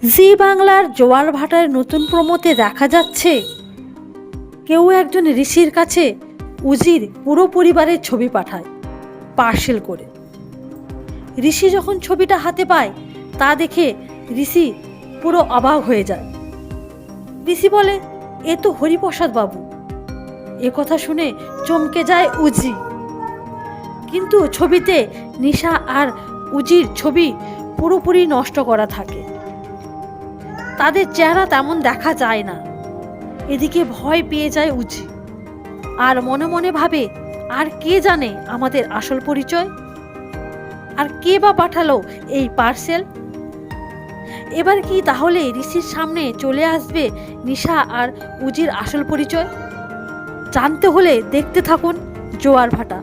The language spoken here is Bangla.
জি বাংলার জোয়ার ভাটার নতুন প্রোমোতে দেখা যাচ্ছে কেউ একজন ঋষির কাছে উজির পুরো পরিবারের ছবি পাঠায় পার্সেল করে। ঋষি যখন ছবিটা হাতে পায় তা দেখে ঋষি পুরো অবাক হয়ে যায়। ঋষি বলে, এ তো হরিপ্রসাদ বাবু। এ কথা শুনে চমকে যায় উজি। কিন্তু ছবিতে নিশা আর উজির ছবি পুরোপুরি নষ্ট করা থাকে, তাদের চেহারা তেমন দেখা যায় না। এদিকে ভয় পেয়ে যায় উজি আর মনে মনে ভাবে, আর কে জানে আমাদের আসল পরিচয়, আর কে বা পাঠালো এই পার্সেল। এবার কি তাহলে ঋষির সামনে চলে আসবে নিশা আর উজির আসল পরিচয়? জানতে হলে দেখতে থাকুন জোয়ার ভাটা।